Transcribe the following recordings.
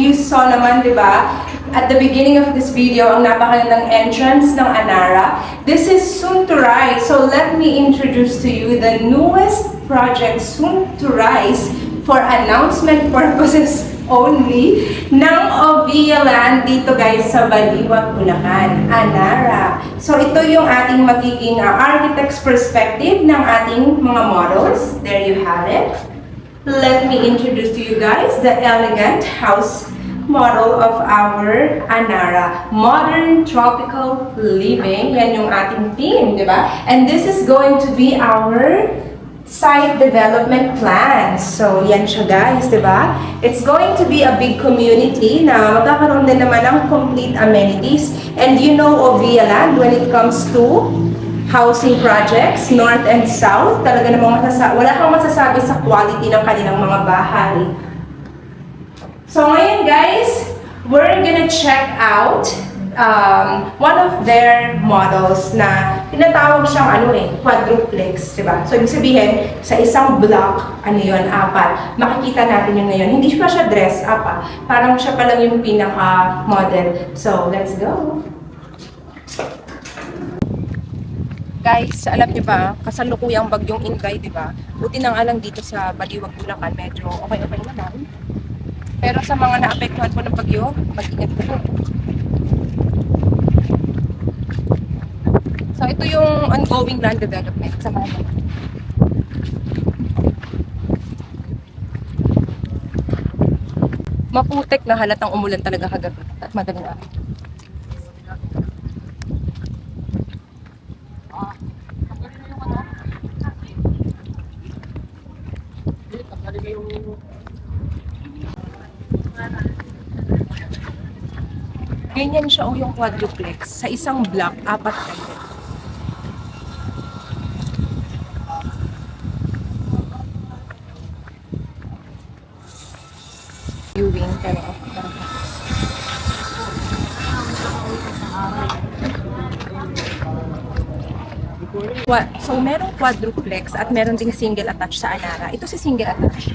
you saw naman, di ba, at the beginning of this video, ang napakagandang entrance ng Anara. This is soon to rise. So let me introduce to you the newest project soon to rise for announcement purposes only ng Ovia Land dito guys sa Baliwag, Bulacan, Anara. So ito yung ating magiging architect's perspective ng ating mga models. There you have it. Let me introduce to you guys the elegant house model of our Anara. Modern tropical living. Yan yung ating theme, di ba? And this is going to be our site development plan. So, yan siya guys, di ba? It's going to be a big community na magkakaroon din naman ng complete amenities. And you know Ovia Land when it comes to housing projects, north and south, talaga namang wala kang masasabi sa quality ng kanilang mga bahay. So ngayon guys, we're gonna check out one of their models na tinatawag siyang quadruplex, diba? So ibig sabihin, sa isang block, apat. Makikita natin yun ngayon. Hindi pa siya dress up Parang siya pa lang yung pinaka-model. So let's go! Guys, alam niyo ba, kasalukuyang bagyong Ingay, di ba? Buti nang alang dito sa Baliwag, Bulacan, medyo okay naman. Pero sa mga naapektuhan po ng bagyo, mag-ingat po. So ito yung ongoing land development sa mga maputek na halatang umulan talaga kagabi at madaling araw. Ganyan siya yung quadruplex. Sa isang block, 4 kayo. Viewing, pero so, merong quadruplex at meron ding single attached sa Anara. Ito si single attached.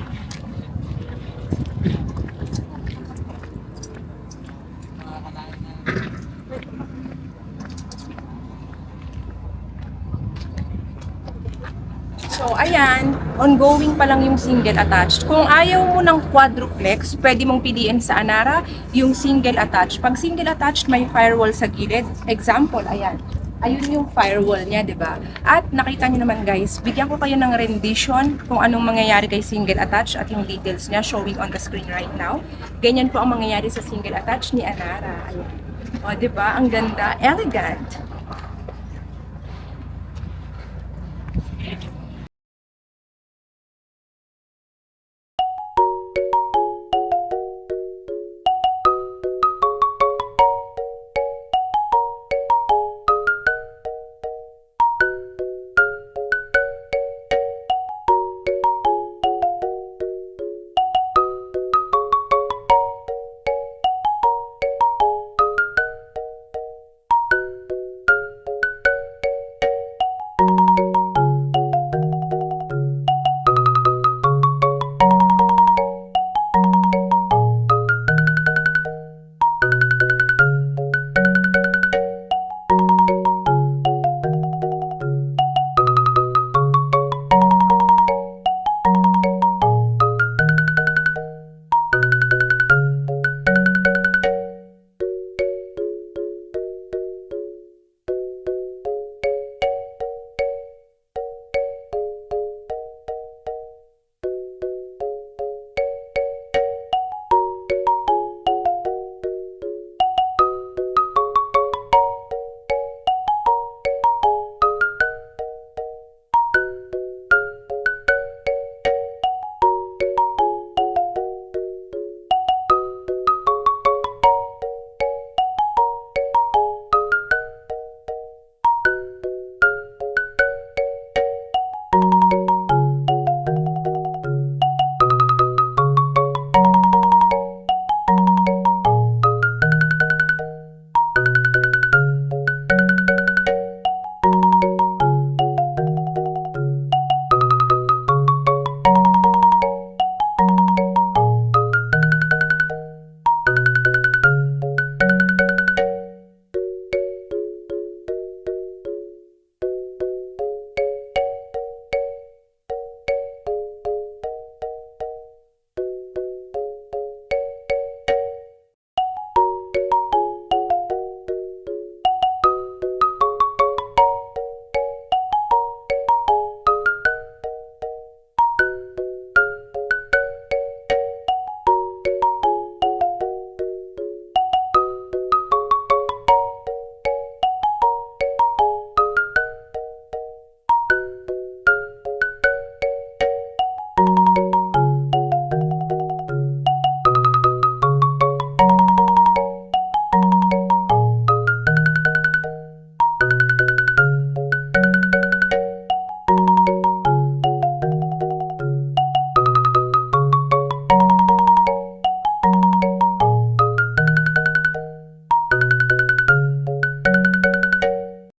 So, ayan, ongoing pa lang yung single attached. Kung ayaw mo ng quadruplex, pwede mong piliin sa Anara yung single attached. Pag single attached, may firewall sa gilid. Example, ayan. Ayun yung firewall niya, di ba? At nakita niyo naman guys, bigyan ko kayo ng rendition kung anong mangyayari kay single attached at yung details niya showing on the screen right now. Ganyan po ang mangyayari sa single attached ni Anara. Ayan. O, di ba? Ang ganda, elegant.